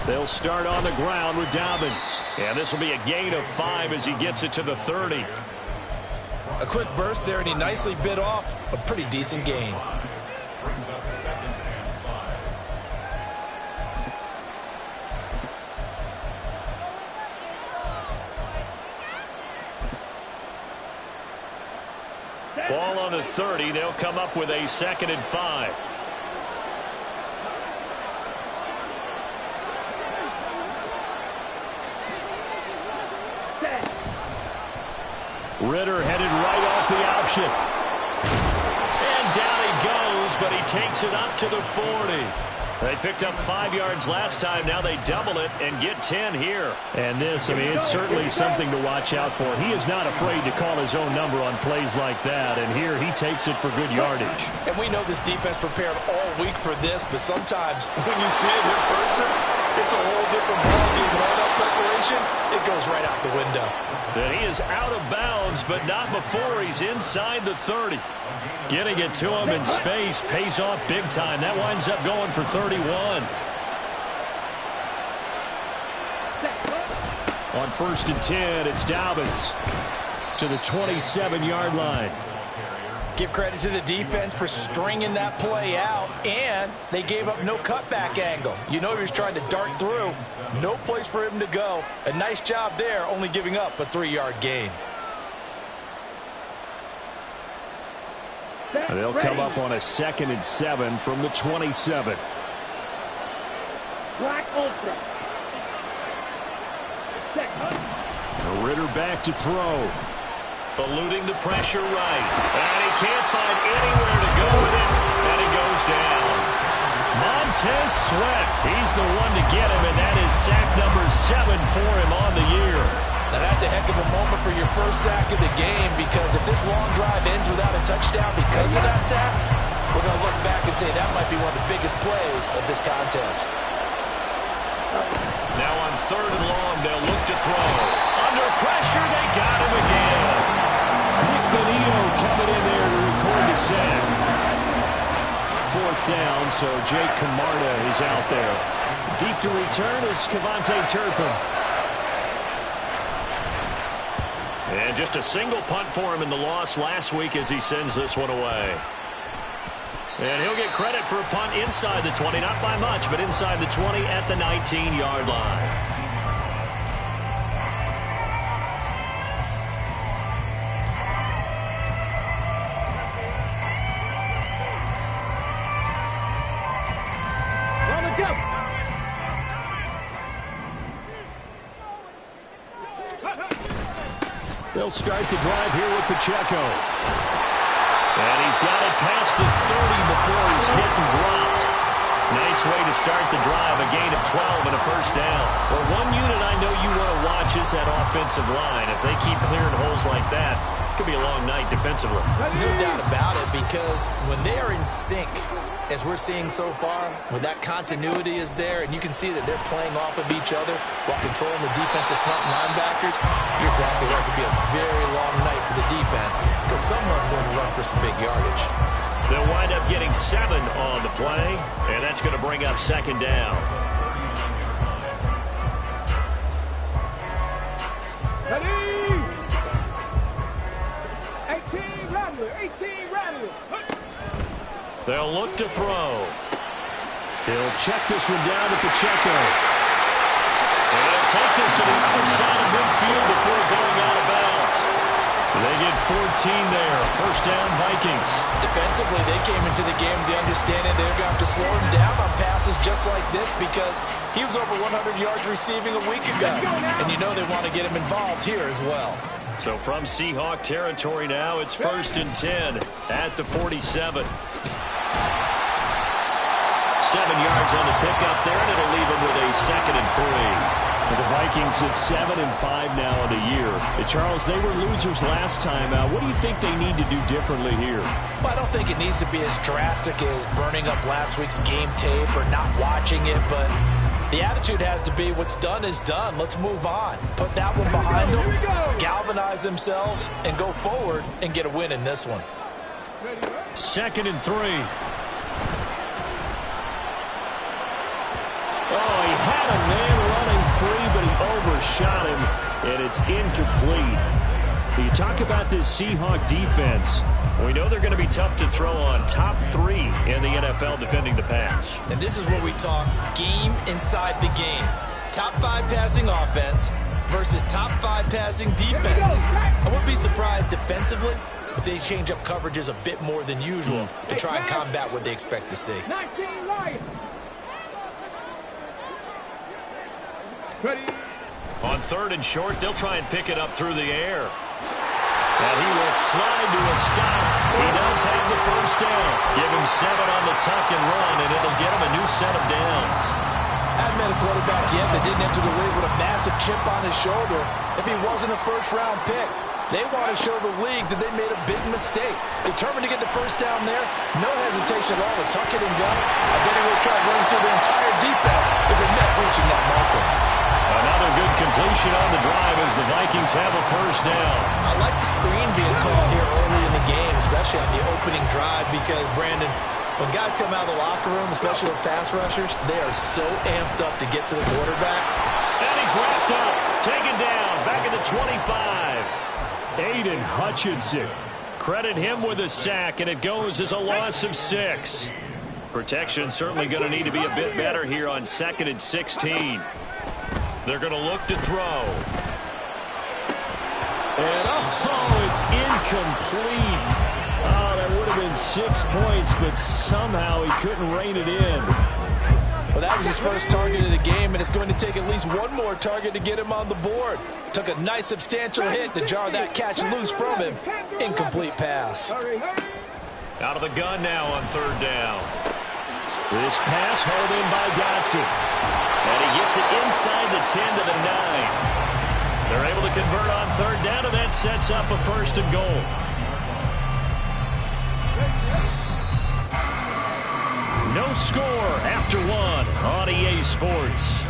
They'll start on the ground with Dobbins. And this will be a gain of 5 as he gets it to the 30. A quick burst there, and he nicely bit off a pretty decent gain. Ball on the 30. They'll come up with a 2nd and 5. Ritter headed right off the option. And down he goes, but he takes it up to the 40. They picked up 5 yards last time. Now they double it and get 10 here. And this, I mean, it's certainly something to watch out for. He is not afraid to call his own number on plays like that. And here he takes it for good yardage. And we know this defense prepared all week for this, but sometimes when you see it in person, it's a whole different ballgame. All that preparation, it goes right out the window. And he is out of bounds, but not before he's inside the 30. Getting it to him in space pays off big time. That winds up going for 31. On 1st and 10, it's Dobbins to the 27-yard line. Give credit to the defense for stringing that play out, and they gave up no cutback angle. You know he was trying to dart through. No place for him to go. A nice job there, only giving up a 3-yard gain. They'll come up on a 2nd and 7 from the 27. Black ultra. Ritter back to throw. Eluding the pressure right. And he can't find anywhere to go with it. And he goes down. Montez Sweat. He's the one to get him, and that is sack number 7 for him on the year. Now that's a heck of a moment for your first sack of the game, because if this long drive ends without a touchdown because of that sack, we're going to look back and say that might be one of the biggest plays of this contest. Now on 3rd and long, they'll look to throw. Under pressure, they got him again. Nick Benito coming in there to record the sack. 4th down, so Jake Camarda is out there. Deep to return is Kevontae Turpin. And just a single punt for him in the loss last week as he sends this one away. And he'll get credit for a punt inside the 20, not by much, but inside the 20 at the 19-yard line. They'll start the drive here with Pacheco. And he's got it past the 30 before he's hit and dropped. Nice way to start the drive, a gain of 12 and a 1st down. Well, one unit I know you want to watch is that offensive line. If they keep clearing holes like that, it could be a long night defensively. No doubt about it, because when they are in sync, as we're seeing so far, when that continuity is there and you can see that they're playing off of each other while controlling the defensive front linebackers, you're exactly right. It could be a very long night for the defense because someone's going to run for some big yardage. They'll wind up getting 7 on the play, and that's going to bring up 2nd down. Ready? 18 Rattler, 18 Rattler. They'll look to throw. He'll check this one down to Pacheco. And he'll take this to the other side of midfield before going out of bounds. They get 14 there. 1st down, Vikings. Defensively, they came into the game with the understanding they're going to have to slow him down on passes just like this because he was over 100 yards receiving a week ago. And you know they want to get him involved here as well. So from Seahawk territory now, it's 1st and 10 at the 47. 7 yards on the pickup there, and it'll leave him with a 2nd and 3. The Vikings at 7 and 5 now in the year. Charles, they were losers last time out. What do you think they need to do differently here? Well, I don't think it needs to be as drastic as burning up last week's game tape or not watching it, but the attitude has to be what's done is done. Let's move on. Put that one behind them, galvanize themselves, and go forward and get a win in this one. 2nd and 3. Oh, he had a man running free, but he overshot him, and it's incomplete. You talk about this Seahawk defense. We know they're going to be tough to throw on. Top 3 in the NFL defending the pass. And this is where we talk game inside the game. Top 5 passing offense versus top 5 passing defense. I wouldn't be surprised defensively if they change up coverages a bit more than usual to try and combat what they expect to see. 19 Lions. Ready. On 3rd and short, they'll try and pick it up through the air. And he will slide to a stop. He does have the first down. Give him 7 on the tuck and run, and it'll get him a new set of downs. I haven't met a quarterback yet that didn't enter the league with a massive chip on his shoulder if he wasn't a first-round pick. They want to show the league that they made a big mistake. Determined to get the first down there, no hesitation at all to tuck it and go. I bet he would try running through the entire defense if it meant reaching that marker. Another good completion on the drive as the Vikings have a first down. I like the screen being called here early in the game, especially on the opening drive, because, Brandon, when guys come out of the locker room, especially as pass rushers, they are so amped up to get to the quarterback. And he's wrapped up, taken down, back at the 25. Aiden Hutchinson. Credit him with a sack, and it goes as a loss of 6. Protection certainly going to need to be a bit better here on 2nd and 16. They're going to look to throw. And, it's incomplete. Oh, that would have been 6 points, but somehow he couldn't rein it in. Well, that was his first target of the game, and it's going to take at least one more target to get him on the board. Took a nice substantial hit to jar that catch loose from him. Incomplete pass. Out of the gun now on 3rd down. This pass hauled in by Dotson. And he gets it inside the 10 to the 9. They're able to convert on 3rd down, and that sets up a 1st and goal. No score after 1 on EA Sports.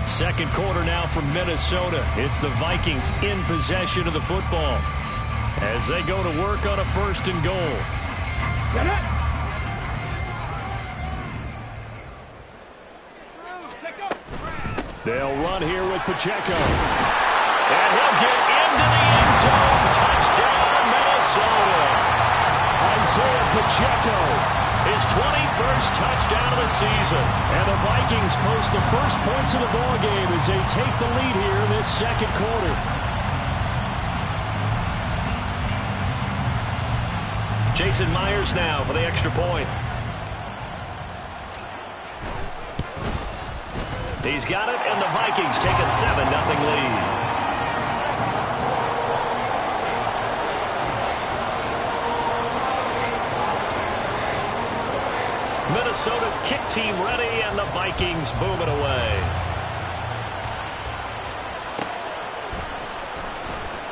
2nd quarter now from Minnesota. It's the Vikings in possession of the football as they go to work on a 1st and goal. They'll run here with Pacheco. And he'll get into the end zone. Touchdown, Minnesota. Isaiah Pacheco, his 21st touchdown of the season. And the Vikings post the first points of the ballgame as they take the lead here in this 2nd quarter. Jason Myers now for the extra point. He's got it, and the Vikings take a 7-0 lead. Minnesota's kick team ready, and the Vikings boom it away.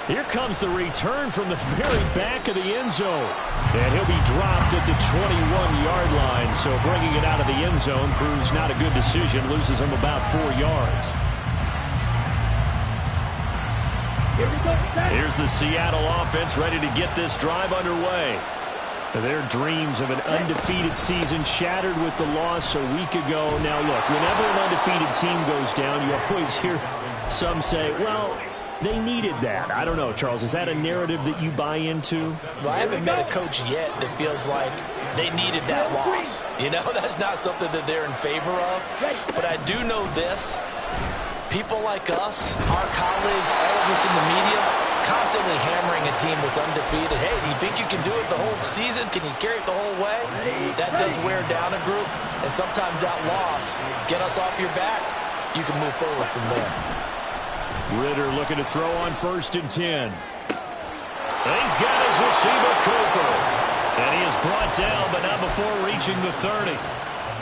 Here comes the return from the very back of the end zone. And he'll be dropped at the 21-yard line, so bringing it out of the end zone proves not a good decision. Loses him about 4 yards. Here's the Seattle offense ready to get this drive underway. Their dreams of an undefeated season shattered with the loss a week ago. Now, look, whenever an undefeated team goes down, you always hear some say, well, they needed that. I don't know, Charles. Is that a narrative that you buy into? Well, I haven't met a coach yet that feels like they needed that loss. You know, that's not something that they're in favor of. But I do know this. People like us, our colleagues, all of us in the media, constantly hammering a team that's undefeated. Hey, do you think you can do it the whole season? Can you carry it the whole way? That does wear down a group. And sometimes that loss, get us off your back, you can move forward from there. Ritter looking to throw on 1st and 10. He's got his receiver, Cooper. And he is brought down, but not before reaching the 30.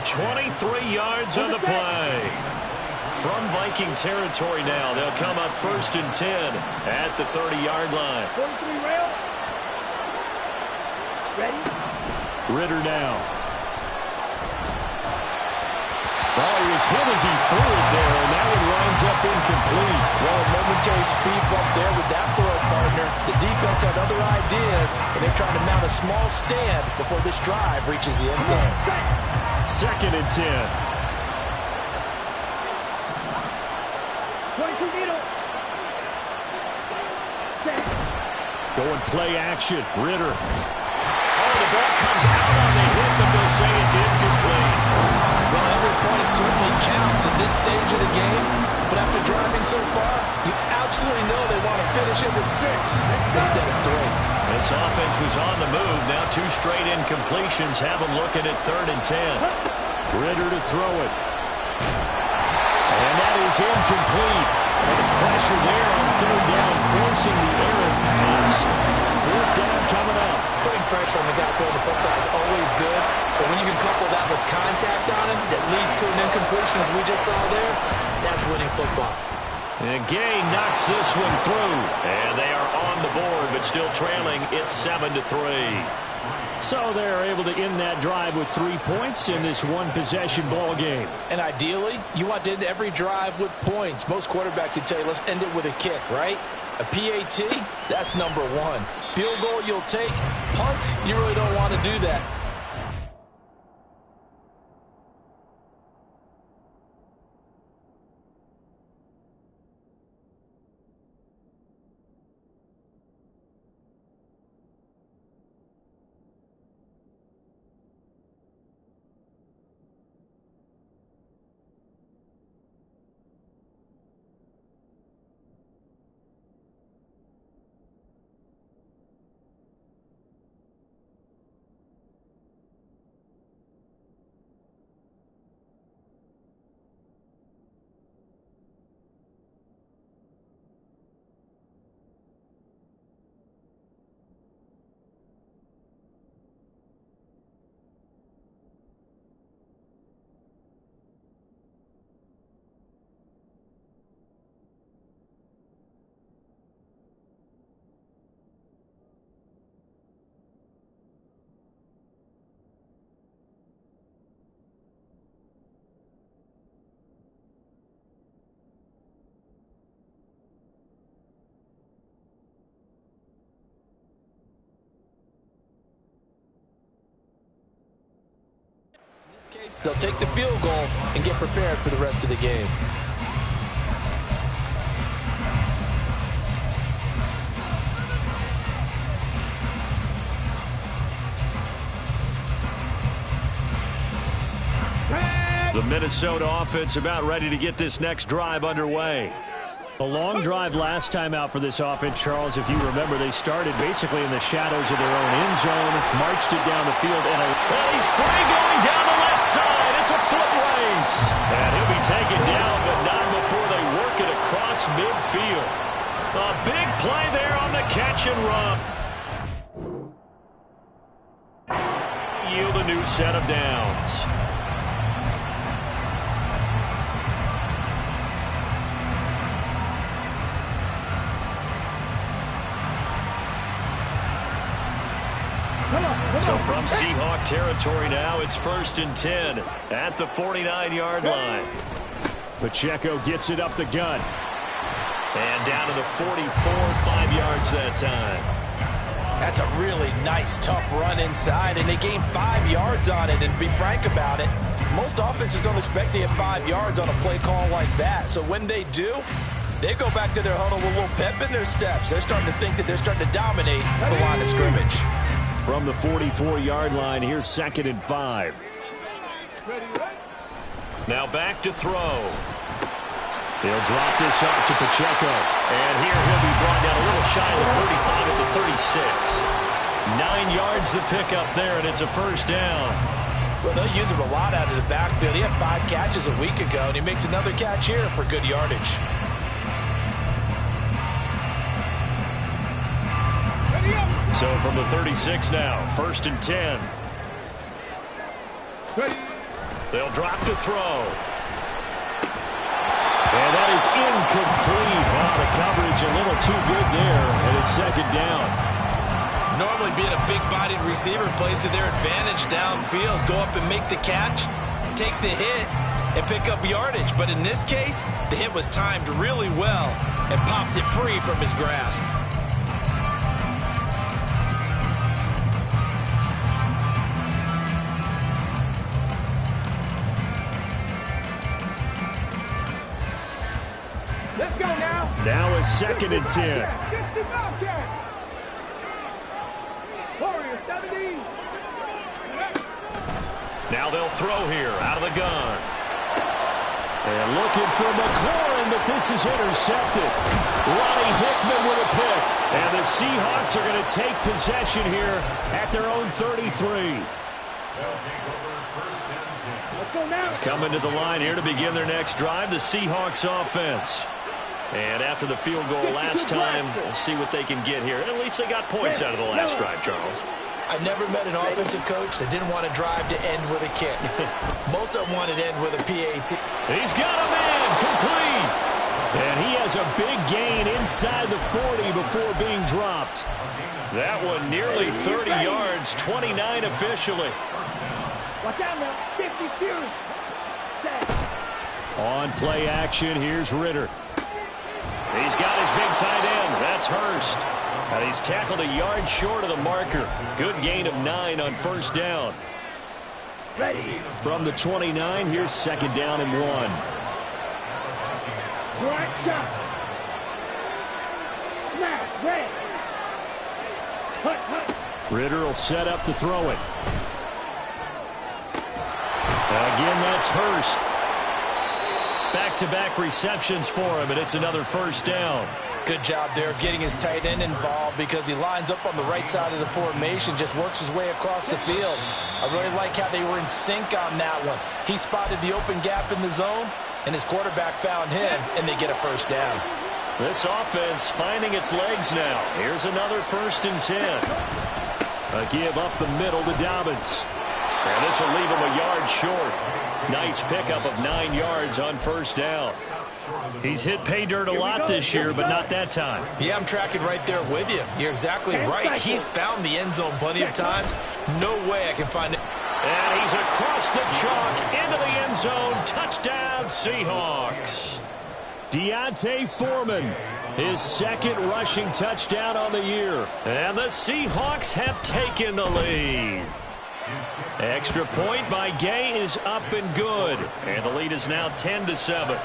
23 yards on the play. From Viking territory now, they'll come up 1st and 10 at the 30-yard line. 43 rail. Ready? Ritter now. Oh, he was hit as he threw it there, and that one winds up incomplete. Well, a momentary speed bump there with that throw, partner. The defense had other ideas, and they're trying to mount a small stand before this drive reaches the end zone. 2nd and 10. 22 middle. Going play action. Ritter. Oh, the ball comes out on the hit, but they'll say it's incomplete. Well, every point certainly counts at this stage of the game, but after driving so far, you absolutely know they want to finish it with 6 instead of 3. This offense was on the move. Now 2 straight incompletions have them looking at 3rd and 10. Ritter to throw it. And that is incomplete. And the pressure there on 3rd down, forcing the errant pass. 4th down coming up. Putting pressure on the guy throwing the football is always good, but when you can couple that with contact on him that leads to an incompletion, as we just saw there, that's winning football. And Gay knocks this one through. And they are on the board, but still trailing. It's 7-3. So they're able to end that drive with 3 points in this one-possession ball game. And ideally, you want to end every drive with points. Most quarterbacks would tell you, let's end it with a kick, right? A PAT, that's number 1. Field goal you'll take. Punts, you really don't want to do that. Case, they'll take the field goal and get prepared for the rest of the game. The Minnesota offense about ready to get this next drive underway. A long drive last time out for this offense, Charles. If you remember, they started basically in the shadows of their own end zone, marched it down the field, and he's free going down the left side. It's a foot race. And he'll be taken down, but not before they work it across midfield. A big play there on the catch and run. Yield a new set of downs. So from Seahawk territory now, it's 1st and 10 at the 49-yard line. Pacheco gets it up the gut. And down to the 44, 5 yards that time. That's a really nice, tough run inside, and they gained 5 yards on it. And to be frank about it, most offenses don't expect to get 5 yards on a play call like that. So when they do, they go back to their huddle with a little pep in their steps. They're starting to think that they're starting to dominate the line of scrimmage. From the 44-yard line, here's 2nd and 5. Now back to throw. He'll drop this off to Pacheco. And here he'll be brought down a little shy of the 35 at the 36. 9 yards the pickup there, and it's a 1st down. Well, they'll use him a lot out of the backfield. He had 5 catches a week ago, and he makes another catch here for good yardage. So from the 36 now, 1st and 10. They'll drop to throw. And that is incomplete. Wow, the coverage a little too good there, and it's 2nd down. Normally being a big-bodied receiver plays to their advantage downfield. Go up and make the catch. take the hit and pick up yardage. But in this case, the hit was timed really well and popped it free from his grasp. Let's go now. Now a 2nd and 10. Warrior 17. Now they'll throw here out of the gun. And looking for McLaurin, but this is intercepted. Ronnie Hickman with a pick. And the Seahawks are going to take possession here at their own 33. Let's go now. Coming to the line here to begin their next drive, the Seahawks offense. And after the field goal last time, we'll see what they can get here. At least they got points out of the last drive, Charles. I never met an offensive coach that didn't want to drive to end with a kick. Most of them wanted to end with a PAT. He's got a man complete. And he has a big gain inside the 40 before being dropped. That one nearly 30 yards, 29 officially. Watch out now. 52. On play action, here's Ritter. He's got his big tight end. That's Hurst. And he's tackled a yard short of the marker. Good gain of 9 on first down. Ready. From the 29, here's 2nd down and 1. Right shot. Snap. Red. Hut, hut. Ritter will set up to throw it. Again, that's Hurst. Back-to-back receptions for him, and it's another first down. Good job there of getting his tight end involved because he lines up on the right side of the formation, just works his way across the field. I really like how they were in sync on that one. He spotted the open gap in the zone, and his quarterback found him, and they get a first down. This offense finding its legs now. Here's another 1st and 10. A give up the middle to Dobbins. And this will leave him a yard short. Nice pickup of 9 yards on first down. He's hit pay dirt a lot this year, but not that time. Yeah, I'm tracking right there with you. You're exactly right. He's found the end zone plenty of times. No way I can find it. And he's across the chalk into the end zone. Touchdown, Seahawks. Deontay Foreman, his 2nd rushing touchdown on the year. And the Seahawks have taken the lead. Extra point by Gay is up and good. And the lead is now 10-7.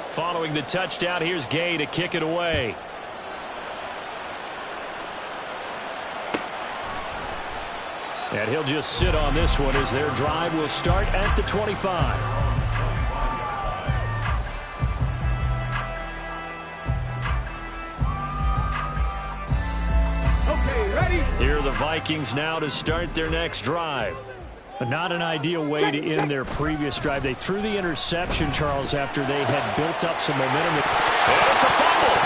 Following the touchdown, here's Gay to kick it away. And he'll just sit on this one as their drive will start at the 25. Here are the Vikings now to start their next drive. Not an ideal way to end their previous drive. They threw the interception, Charles, after they had built up some momentum. And it's a fumble.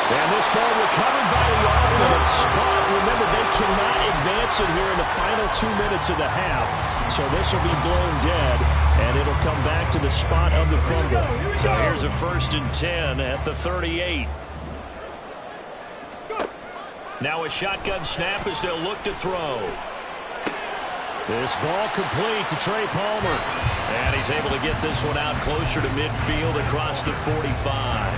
And this ball recovered by the offense. But remember, they cannot advance it here in the final 2 minutes of the half. So this will be blown dead, and it'll come back to the spot of the fumble. So here's a 1st and 10 at the 38. Now a shotgun snap as they'll look to throw. This ball complete to Trey Palmer. And he's able to get this one out closer to midfield across the 45.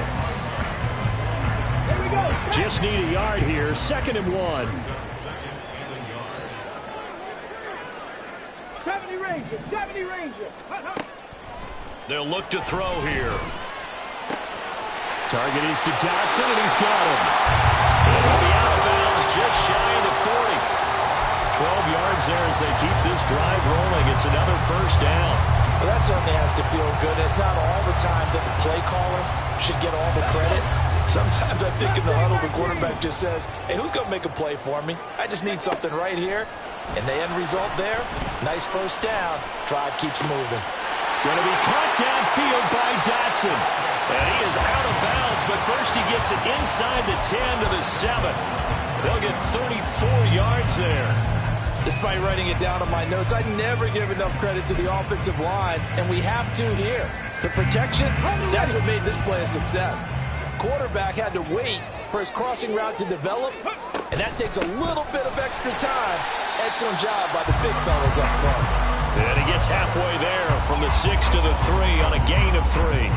Here we go. Just need a yard here. 2nd and 1. 70 Rangers. 70 Rangers. They'll look to throw here. Target is to Dotson, and he's got him. It'll be out of bounds just shy of the 40. 12 yards there as they keep this drive rolling. It's another first down. Well, that certainly has to feel good. It's not all the time that the play caller should get all the credit. Sometimes I think in the huddle, the quarterback just says, hey, who's going to make a play for me? I just need something right here. And the end result there, nice first down. Drive keeps moving. Going to be caught downfield by Dotson. And he is out of bounds, but first he gets it inside the 10 to the 7. They'll get 34 yards there. Despite writing it down on my notes, I never give enough credit to the offensive line, and we have to here. The protection, that's what made this play a success. Quarterback had to wait for his crossing route to develop, and that takes a little bit of extra time. Excellent job by the big fellas up front. And he gets halfway there from the 6 to the 3 on a gain of 3.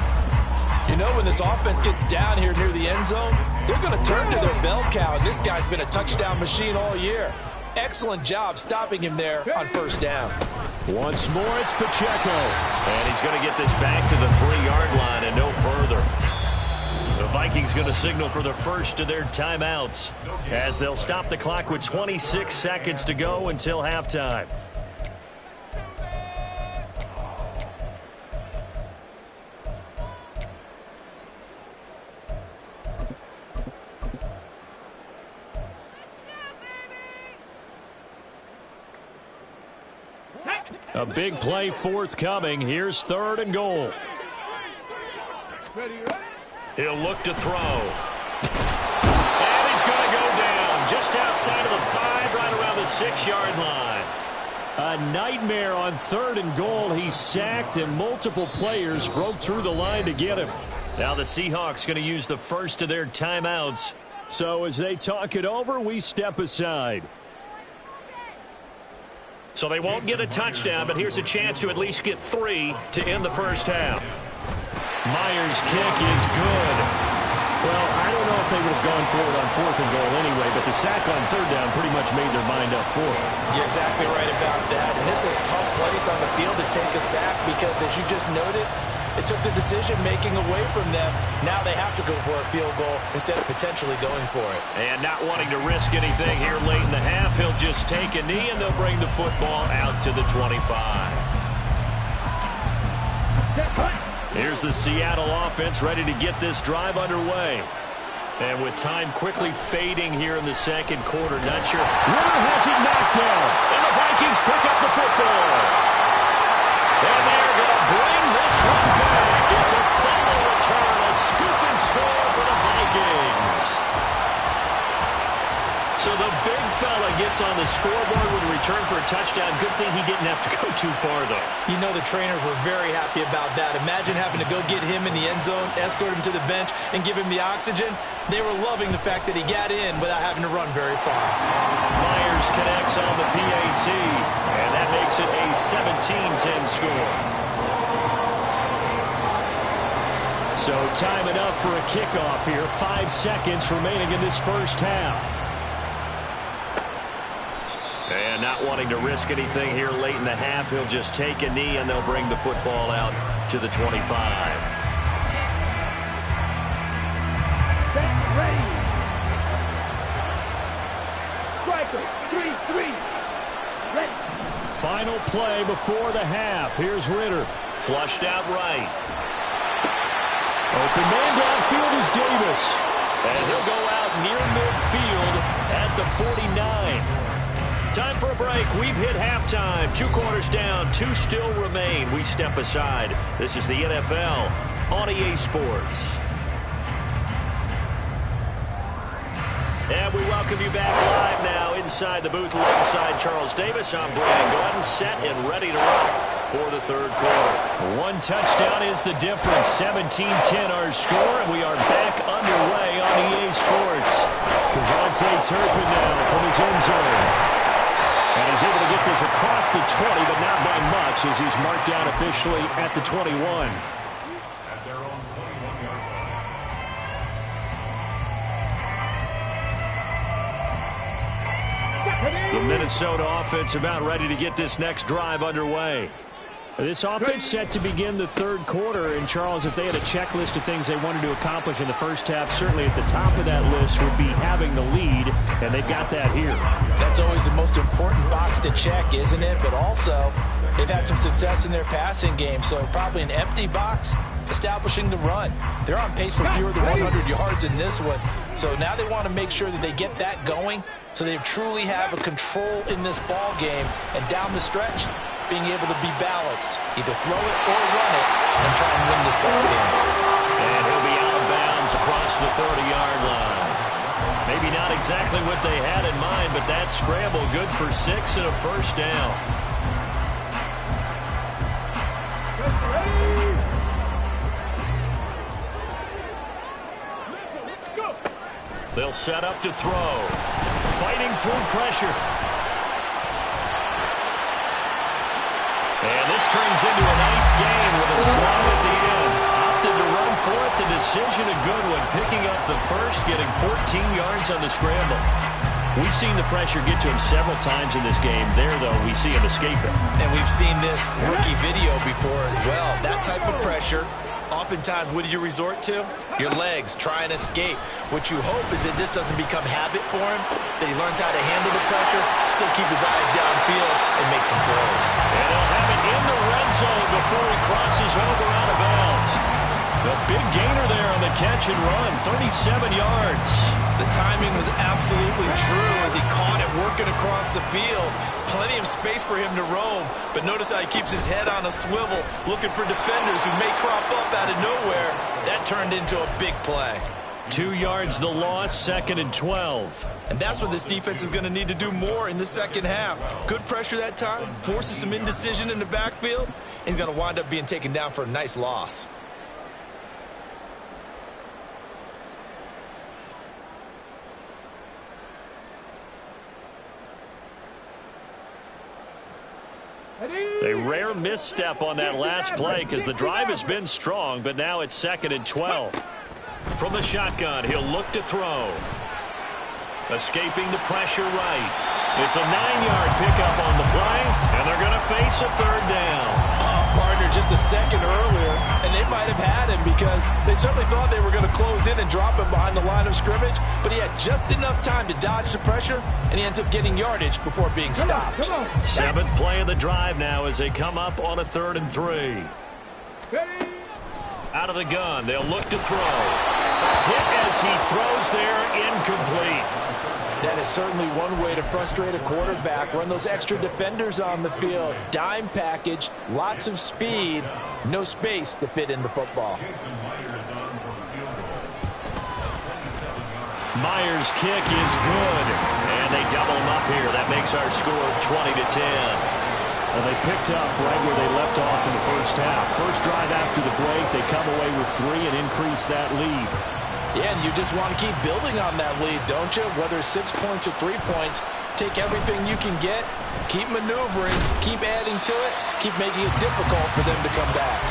You know, when this offense gets down here near the end zone, they're going to turn to their bell cow, and this guy's been a touchdown machine all year. Excellent job stopping him there on first down. Once more, it's Pacheco. And he's going to get this back to the 3-yard line and no further. The Vikings going to signal for the first of their timeouts as they'll stop the clock with 26 seconds to go until halftime. A big play forthcoming. Here's 3rd and goal. He'll look to throw. And he's going to go down just outside of the 5, right around the 6-yard line. A nightmare on 3rd and goal. He's sacked, and multiple players broke through the line to get him. Now the Seahawks going to use the first of their timeouts. So as they talk it over, we step aside. So they won't get a touchdown, but here's a chance to at least get 3 to end the first half. Myers' kick is good. Well, I don't know if they would have gone for it on 4th and goal anyway, but the sack on 3rd down pretty much made their mind up for it. You're exactly right about that. And this is a tough place on the field to take a sack because, as you just noted, it took the decision-making away from them. Now they have to go for a field goal instead of potentially going for it. And not wanting to risk anything here late in the half, he'll just take a knee, and they'll bring the football out to the 25. Here's the Seattle offense ready to get this drive underway. And with time quickly fading here in the second quarter, not sure. Ritter has it knocked down, and the Vikings pick up the football. And they're going to bring this one back. It's a fumble return, a scoop and score for the Vikings. So the big fella gets on the scoreboard with a return for a touchdown. Good thing he didn't have to go too far, though. You know the trainers were very happy about that. Imagine having to go get him in the end zone, escort him to the bench, and give him the oxygen. They were loving the fact that he got in without having to run very far. Myers connects on the PAT, and that makes it a 17-10 score. So time enough for a kickoff here. 5 seconds remaining in this first half. And not wanting to risk anything here late in the half, he'll just take a knee, and they'll bring the football out to the 25. Ready. Striker, 3-3. Ready. Final play before the half. Here's Ritter. Flushed out right. Open man downfield is Davis. And he'll go out near midfield at the 49. Time for a break. We've hit halftime. 2 quarters down. 2 still remain. We step aside. This is the NFL on EA Sports. And we welcome you back live now inside the booth alongside Charles Davis. I'm Brian Glenn, set and ready to rock for the third quarter. 1 touchdown is the difference. 17-10 our score, and we are back underway on EA Sports. Devontae Turpin now from his own zone. And he's able to get this across the 20, but not by much as he's marked down officially at the 21. The Minnesota offense about ready to get this next drive underway. This offense set to begin the third quarter, and Charles, if they had a checklist of things they wanted to accomplish in the first half, certainly at the top of that list would be having the lead, and they've got that here. That's always the most important box to check, isn't it? But also, they've had some success in their passing game, so probably an empty box, establishing the run. They're on pace for fewer than 100 yards in this one, so now they want to make sure that they get that going so they truly have a control in this ball game, and down the stretch, being able to be balanced, either throw it or run it, and try and win this ball game. And he'll be out of bounds across the 30-yard line. Maybe not exactly what they had in mind, but that scramble good for 6 and a first down. They'll set up to throw. Fighting through pressure. And this turns into a nice gain with a slide at the end. Opted to run for it. The decision a good one. Picking up the first, getting 14 yards on the scramble. We've seen the pressure get to him several times in this game. There, though, we see him escape it. And we've seen this rookie video before as well. That type of pressure, oftentimes, what do you resort to? Your legs, try and escape. What you hope is that this doesn't become habit for him, that he learns how to handle the pressure, still keep his eyes downfield, and make some throws. And he'll have it in the red zone before he crosses over out of bounds. The big gainer there on the catch and run, 37 yards. The timing was absolutely true as he caught it working across the field. Plenty of space for him to roam, but notice how he keeps his head on a swivel, looking for defenders who may crop up out of nowhere. That turned into a big play. 2 yards the loss, 2nd and 12. And that's what this defense is going to need to do more in the second half. Good pressure that time, forces some indecision in the backfield, and he's going to wind up being taken down for a nice loss. A rare misstep on that last play because the drive has been strong, but now it's 2nd and 12. From the shotgun, he'll look to throw. Escaping the pressure right. It's a 9-yard pickup on the play, and they're going to face a 3rd down. Partner just a second earlier, and they might have had him because they certainly thought they were going to close in and drop him behind the line of scrimmage, but he had just enough time to dodge the pressure, and he ends up getting yardage before being stopped. 7th play of the drive now as they come up on a 3rd and 3. Out of the gun, they'll look to throw. Hit as he throws there, incomplete. That is certainly one way to frustrate a quarterback. Run those extra defenders on the field. Dime package, lots of speed, no space to fit in the football. Myers' kick is good, and they double him up here. That makes our score 20-10. And they picked up right where they left off in the first half. First drive after the break, they come away with 3 and increase that lead. Yeah, and you just want to keep building on that lead, don't you? Whether it's 6 points or 3 points, take everything you can get, keep maneuvering, keep adding to it, keep making it difficult for them to come back.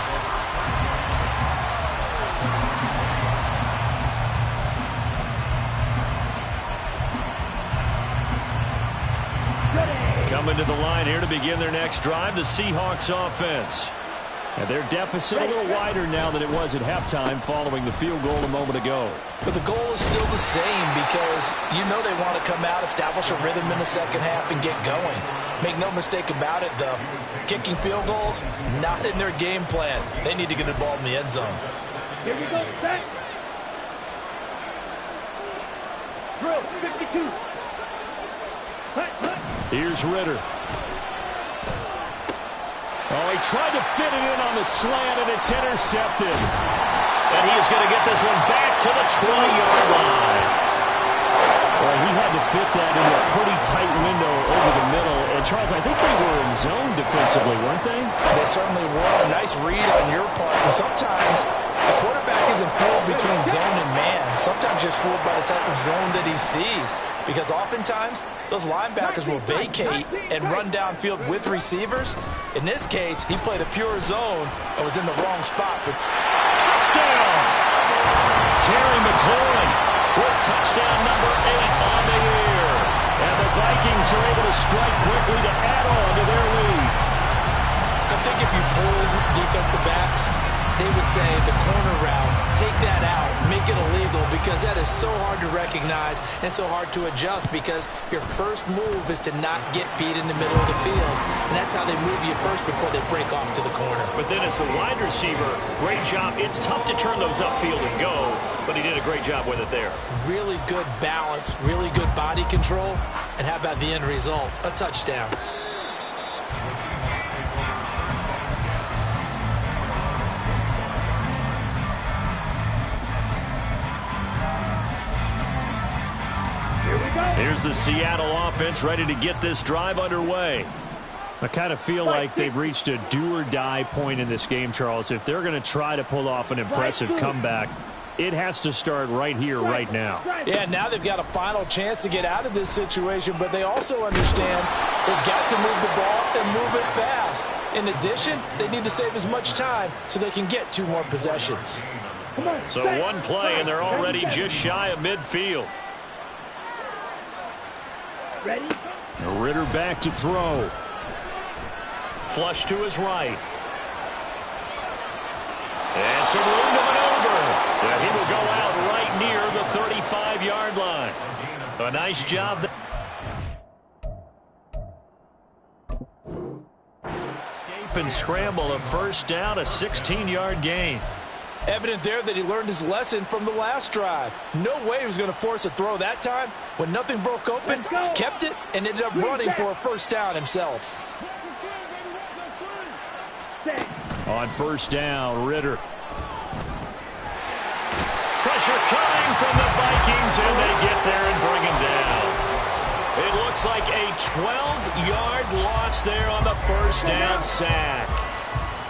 Coming to the line here to begin their next drive, the Seahawks offense. And their deficit a little wider now than it was at halftime following the field goal a moment ago. But the goal is still the same because you know they want to come out, establish a rhythm in the second half, and get going. Make no mistake about it, though. Kicking field goals, not in their game plan. They need to get the ball in the end zone. Here we go, set. Drill, 52. Here's Ritter. Oh, he tried to fit it in on the slant, and it's intercepted. And he is going to get this one back to the 20-yard line. Well, he had to fit that into a pretty tight window over the middle. And, Charles, I think they were in zone defensively, weren't they? They certainly were. A nice read on your part. And sometimes the quarterback isn't fooled between zone and man. Sometimes you're fooled by the type of zone that he sees. Because oftentimes, those linebackers will vacate and run downfield with receivers. In this case, he played a pure zone and was in the wrong spot. Touchdown! Terry McLaurin with touchdown number 8 on the year. And the Vikings are able to strike quickly to add on to their lead. I think if you polled defensive backs, they would say the corner route, take that out, make it illegal, because that is so hard to recognize and so hard to adjust because your first move is to not get beat in the middle of the field. And that's how they move you first before they break off to the corner. But then as a wide receiver, great job. It's tough to turn those upfield and go, but he did a great job with it there. Really good balance, really good body control, and how about the end result? A touchdown. Here's the Seattle offense ready to get this drive underway. I kind of feel like they've reached a do-or-die point in this game, Charles. If they're going to try to pull off an impressive comeback, it has to start right here, right now. Yeah, now they've got a final chance to get out of this situation, but they also understand they've got to move the ball and move it fast. In addition, they need to save as much time so they can get 2 more possessions. So one play, and they're already just shy of midfield. Ready? Ritter back to throw. Flush to his right. And some room to maneuver. And he will go out right near the 35-yard line. A nice job there. Escape and scramble, a first down, a 16-yard gain. Evident there that he learned his lesson from the last drive. No way he was going to force a throw that time. When nothing broke open, kept it, and ended up running for a first down himself. On first down, Ritter. Pressure coming from the Vikings, and they get there and bring him down. It looks like a 12-yard loss there on the first down sack.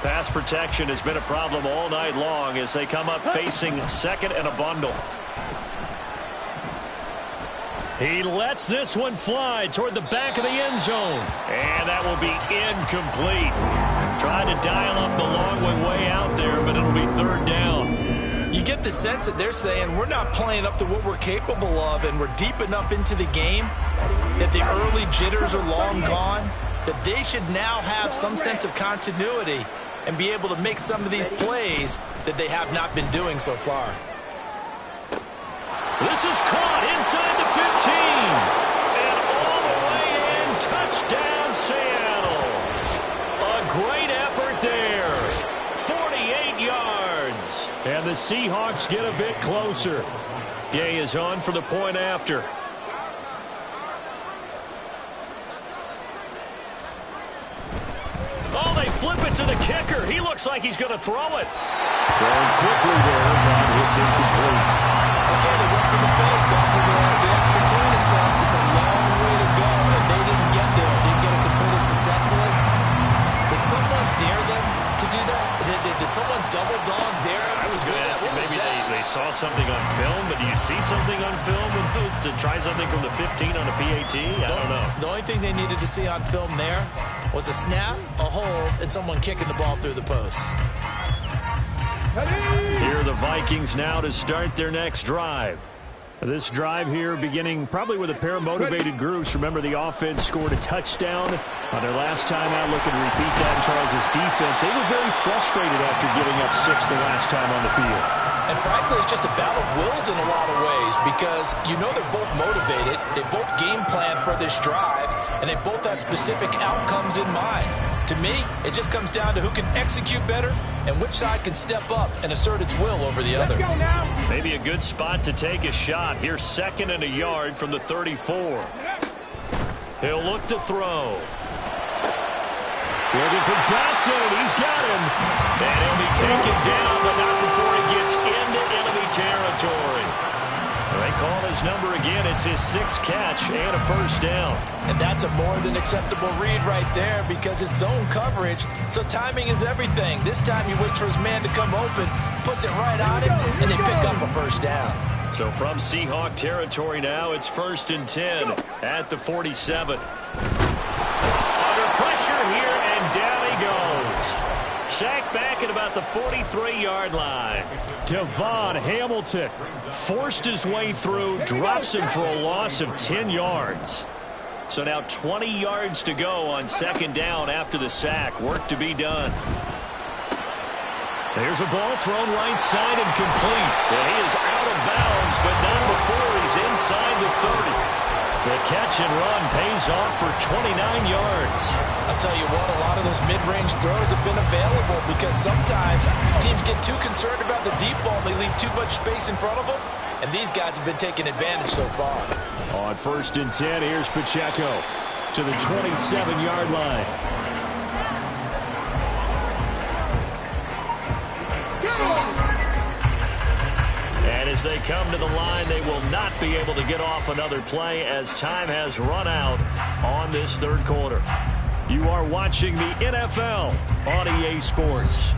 Pass protection has been a problem all night long as they come up facing second and a bundle. He lets this one fly toward the back of the end zone. And that will be incomplete. Tried to dial up the long way out there, but it'll be third down. You get the sense that they're saying we're not playing up to what we're capable of, and we're deep enough into the game that the early jitters are long gone, that they should now have some sense of continuity and be able to make some of these plays that they have not been doing so far. This is caught inside the 15. And all the way in, touchdown Seattle. A great effort there. 48 yards. And the Seahawks get a bit closer. Gay is on for the point after. Oh, they flip it to the kicker. He looks like he's going to throw it. Throwing quickly there, but it's incomplete. Again, they went for the fake, going for the extra point attempt. It's a long way to go, and they didn't get there. Didn't get it completed successfully. Did someone dare them to do that? Did someone double dog dare them I was to do going to that? ask you, maybe they saw something on film, but do you see something on film with those to try something from the 15 on a PAT? I don't know. The only thing they needed to see on film there was a snap, a hold, and someone kicking the ball through the post. Here are the Vikings now to start their next drive. This drive here beginning probably with a pair of motivated groups. Remember, the offense scored a touchdown on their last time out. Looking to repeat that in Charles' defense. They were very frustrated after giving up 6 the last time on the field. And frankly, it's just a battle of wills in a lot of ways because you know they're both motivated. They both game plan for this drive, and they both have specific outcomes in mind. To me, it just comes down to who can execute better and which side can step up and assert its will over the other. Maybe a good spot to take a shot. Here's second and a yard from the 34. He'll look to throw. Looking for Dotson, and he's got him. And he'll be taken down, but not before he gets into enemy territory. They call his number again. It's his 6th catch and a first down. And that's a more than acceptable read right there because it's zone coverage, so timing is everything. This time he waits for his man to come open, puts it right on him, and they pick up a first down. So from Seahawk territory now, it's 1st and 10 at the 47. Under pressure here, and down he goes. Sacked back at about the 43-yard line. Devon Hamilton forced his way through, drops him for a loss of 10 yards. So now 20 yards to go on 2nd down after the sack. Work to be done. There's a ball thrown right side and complete. And he is out of bounds, but not before he's inside the 30. The catch and run pays off for 29 yards. I'll tell you what, a lot of those mid-range throws have been available because sometimes teams get too concerned about the deep ball. They leave too much space in front of them, and these guys have been taking advantage so far. On 1st and 10, here's Pacheco to the 27-yard line. And as they come to the line, they will not be able to get off another play as time has run out on this 3rd quarter. You are watching the NFL on EA Sports.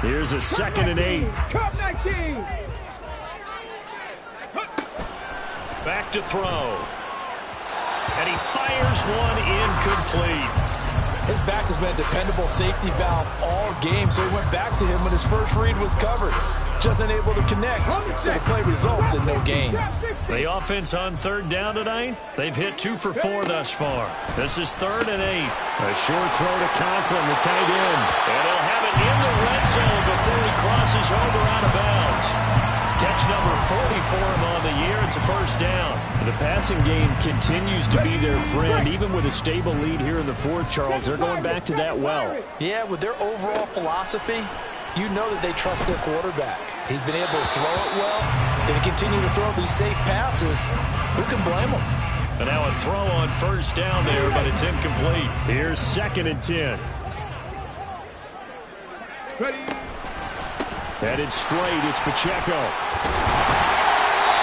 Here's a 2nd and 8. Cup 19. Back to throw. And he fires one incomplete. His back has been a dependable safety valve all game, so he went back to him when his first read was covered. Just unable to connect, so the play results in no gain. The offense on 3rd down tonight, they've hit 2 for 4 thus far. This is 3rd and 8. A short throw to Conklin, the tight end. And he'll have it in the red zone before he crosses over out of bounds. Catch number 40 for him on the year. It's a 1st down. The passing game continues to be their friend. Even with a stable lead here in the 4th, Charles, they're going back to that well. Yeah, with their overall philosophy, you know that they trust their quarterback. He's been able to throw it well. They continue to throw these safe passes. Who can blame them? And now a throw on 1st down there, but it's incomplete. Here's 2nd and 10. Ready. Headed straight, it's Pacheco.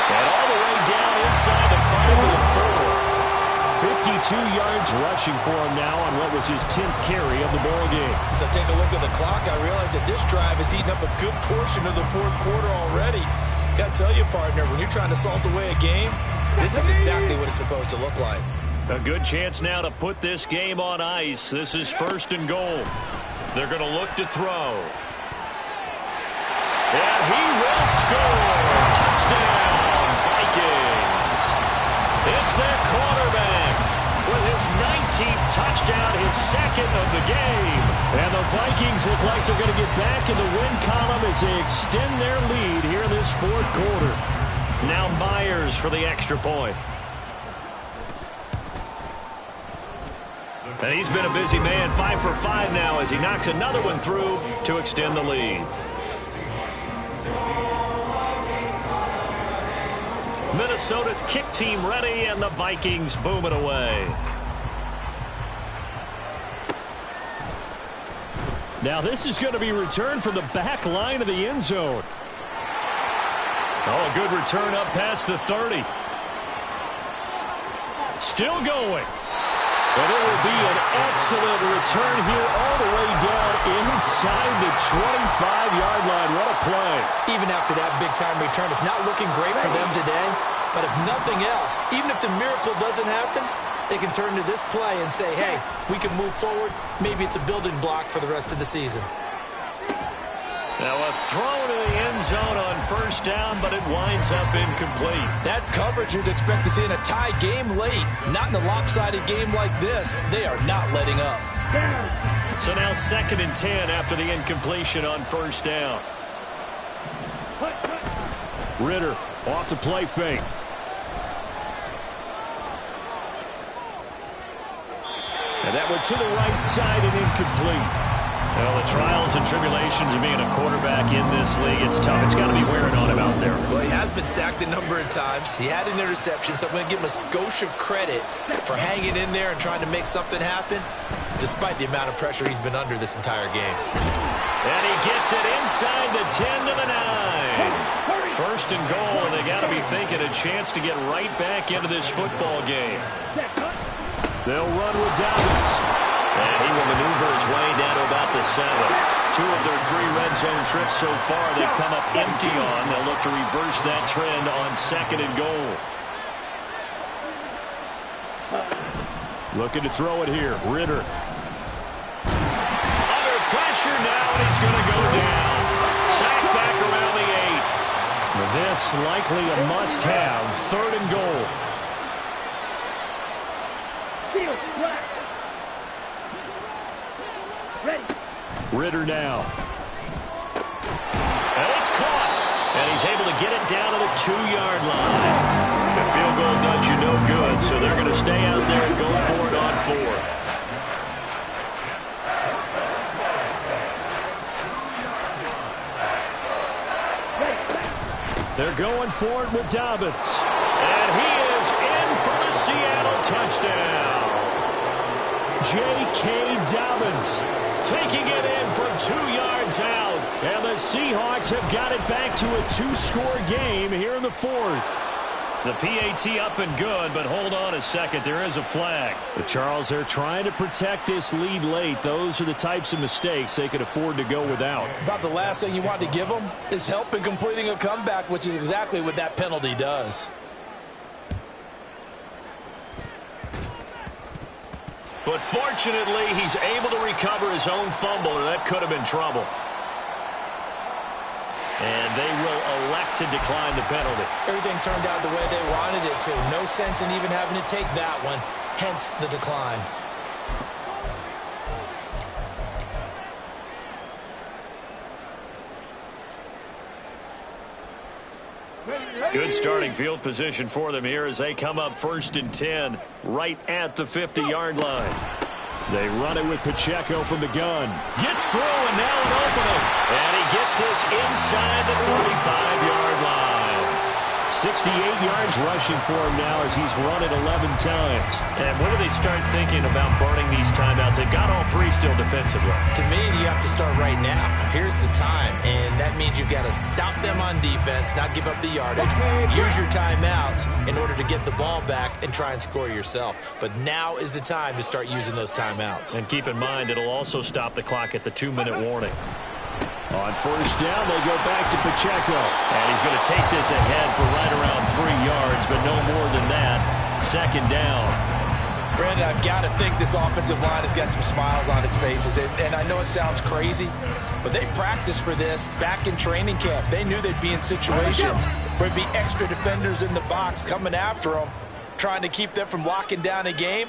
And all the way down inside the 5 to the 4. 52 yards rushing for him now on what was his 10th carry of the ball game. As I take a look at the clock, I realize that this drive has eaten up a good portion of the 4th quarter already. Got to tell you, partner, when you're trying to salt away a game, this is exactly what it's supposed to look like. A good chance now to put this game on ice. This is 1st and goal. They're going to look to throw. And he will score. Touchdown, Vikings. It's their quarterback with his 19th touchdown, his 2nd of the game. And the Vikings look like they're going to get back in the win column as they extend their lead here in this 4th quarter. Now Myers for the extra point. And he's been a busy man, 5 for 5 now as he knocks another one through to extend the lead. Minnesota's kick team ready, and the Vikings boom it away. Now this is going to be returned from the back line of the end zone. Oh, a good return up past the 30. Still going. And it will be an excellent return here all the way down inside the 25-yard line. What a play. Even after that big-time return, it's not looking great for them today. But if nothing else, even if the miracle doesn't happen, they can turn to this play and say, hey, we can move forward. Maybe it's a building block for the rest of the season. Now a throw to the end zone on 1st down, but it winds up incomplete. That's coverage you'd expect to see in a tie game late. Not in a lopsided game like this. They are not letting up. So now 2nd and 10 after the incompletion on 1st down. Ritter off the play fake. And that went to the right side and incomplete. Well, the trials and tribulations of being a quarterback in this league, it's tough. It's got to be wearing on him out there. Well, he has been sacked a number of times. He had an interception, so I'm going to give him a skosh of credit for hanging in there and trying to make something happen, despite the amount of pressure he's been under this entire game. And he gets it inside the 10 to the 9. 1st and goal, and they got to be thinking a chance to get right back into this football game. They'll run with Dobbins. And he will maneuver his way down to about the 7. 2 of their 3 red zone trips so far they've come up empty on. They'll look to reverse that trend on 2nd and goal. Looking to throw it here. Ritter. Under pressure now, and he's going to go down. Sacked back around the 8. This likely a must-have. 3rd and goal. Ritter now. And it's caught. And he's able to get it down to the 2-yard line. The field goal does you no good, so they're going to stay out there and go for it on 4th. They're going for it with Dobbins. And he is in for the Seattle touchdown. J.K. Dobbins taking it in from 2 yards out. And the Seahawks have got it back to a 2-score game here in the 4th. The PAT up and good, but hold on a second. There is a flag. But Charles, they're trying to protect this lead late. Those are the types of mistakes they could afford to go without. About the last thing you want to give them is help in completing a comeback, which is exactly what that penalty does. But fortunately, he's able to recover his own fumble, or that could have been trouble. And they will elect to decline the penalty. Everything turned out the way they wanted it to. No sense in even having to take that one, hence the decline. Good starting field position for them here as they come up 1st and 10, right at the 50-yard line. They run it with Pacheco from the gun. Gets through and now an opening. And he gets this inside the 45-yard line. 68 yards rushing for him now as he's run it 11 times. And when do they start thinking about burning these timeouts? They've got all 3 still defensively. To me, you have to start right now. Here's the time, and that means you've got to stop them on defense, not give up the yardage. Use your timeouts in order to get the ball back and try and score yourself. But now is the time to start using those timeouts. And keep in mind, it'll also stop the clock at the 2-minute warning. On 1st down, they go back to Pacheco. And he's going to take this ahead for right around 3 yards, but no more than that. 2nd down. Brandon, I've got to think this offensive line has got some smiles on its faces. And I know it sounds crazy, but they practiced for this back in training camp. They knew they'd be in situations where there'd be extra defenders in the box coming after them, trying to keep them from locking down a game.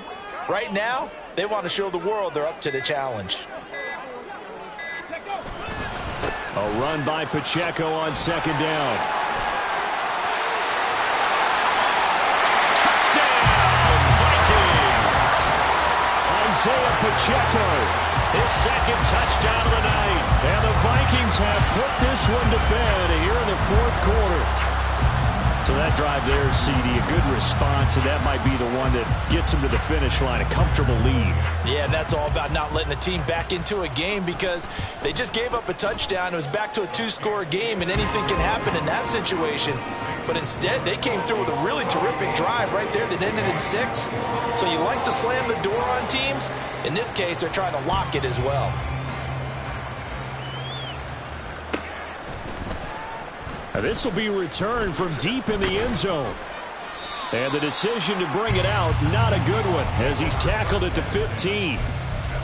Right now, they want to show the world they're up to the challenge. A run by Pacheco on 2nd down. Touchdown, Vikings! Isaiah Pacheco, his 2nd touchdown of the night. And the Vikings have put this one to bed here in the 4th quarter. So that drive there, CD, a good response, and that might be the one that gets them to the finish line, a comfortable lead. Yeah, and that's all about not letting the team back into a game because they just gave up a touchdown. It was back to a 2-score game, and anything can happen in that situation. But instead, they came through with a really terrific drive right there that ended in 6. So you like to slam the door on teams. In this case, they're trying to lock it as well. This will be returned from deep in the end zone. And the decision to bring it out, not a good one, as he's tackled at the 15.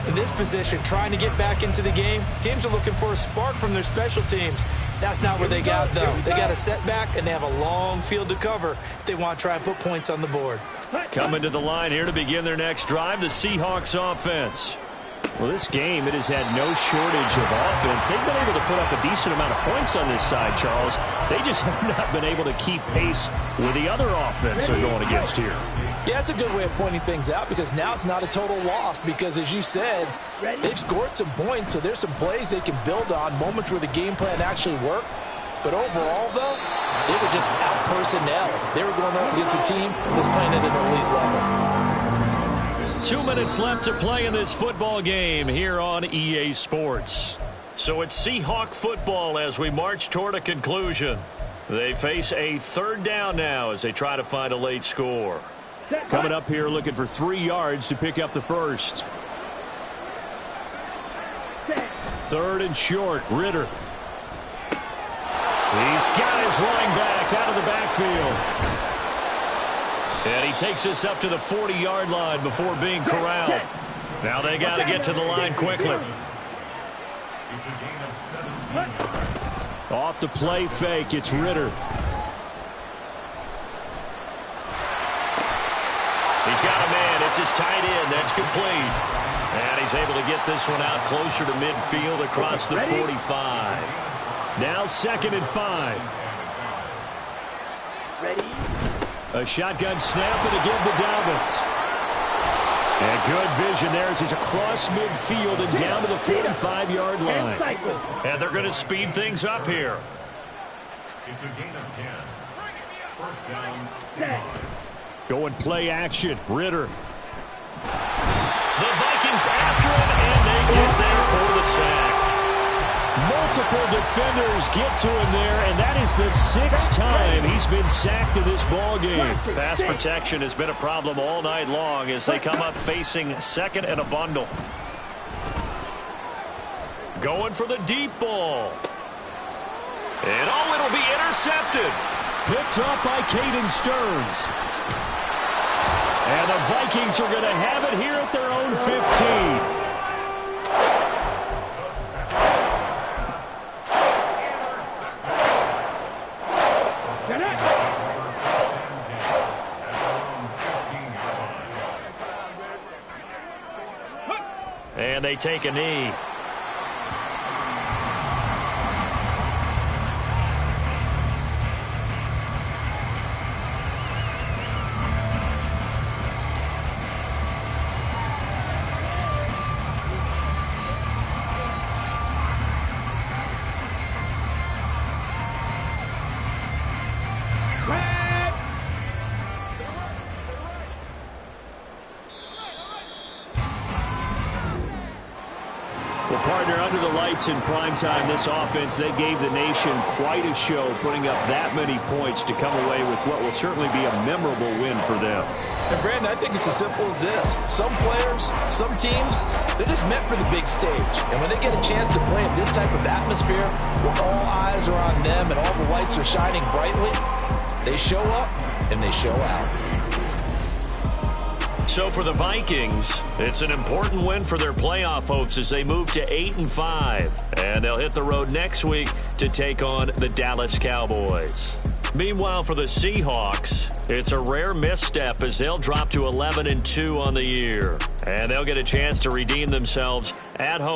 In this position, trying to get back into the game, teams are looking for a spark from their special teams. That's not what they got, though. They got a setback, and they have a long field to cover if they want to try and put points on the board. Coming to the line here to begin their next drive, the Seahawks offense. Well, this game, it has had no shortage of offense. They've been able to put up a decent amount of points on this side, Charles. They just have not been able to keep pace with the other offense they're going against here. Yeah, it's a good way of pointing things out because now it's not a total loss because, as you said, they've scored some points, so there's some plays they can build on, moments where the game plan actually worked. But overall, though, they were just out personnel. They were going up against a team that's playing at an elite level. 2 minutes left to play in this football game here on EA Sports. So it's Seahawk football as we march toward a conclusion. They face a 3rd down now as they try to find a late score. Coming up here looking for 3 yards to pick up the 1st. 3rd and short, Ritter. He's got his running back out of the backfield. And he takes this up to the 40-yard line before being corralled. Now they got to get to the line quickly. Off the play fake, it's Ritter. He's got a man. It's his tight end. That's complete. And he's able to get this one out closer to midfield across the 45. Now 2nd and 5. Ready? A shotgun snap and again to Dobbins. And good vision there as he's across midfield and down to the 45-yard line. And they're going to speed things up here. It's a gain of 10. 1st down, Seahawks. Going play action, Ritter. The Vikings after him, and they get there for the sack. Multiple defenders get to him there, and that is the 6th time he's been sacked in this ballgame. Pass protection has been a problem all night long as they come up facing second and a bundle. Going for the deep ball. And it'll be intercepted. Picked up by Caden Stearns. And the Vikings are going to have it here at their own 15. And they take a knee. Well, partner, under the lights in primetime, this offense, they gave the nation quite a show, putting up that many points to come away with what will certainly be a memorable win for them. And, Brandon, I think it's as simple as this. Some players, some teams, they're just meant for the big stage. And when they get a chance to play in this type of atmosphere, where all eyes are on them and all the lights are shining brightly, they show up and they show out. So for the Vikings, it's an important win for their playoff hopes as they move to 8-5. And they'll hit the road next week to take on the Dallas Cowboys. Meanwhile, for the Seahawks, it's a rare misstep as they'll drop to 11-2 on the year. And they'll get a chance to redeem themselves at home.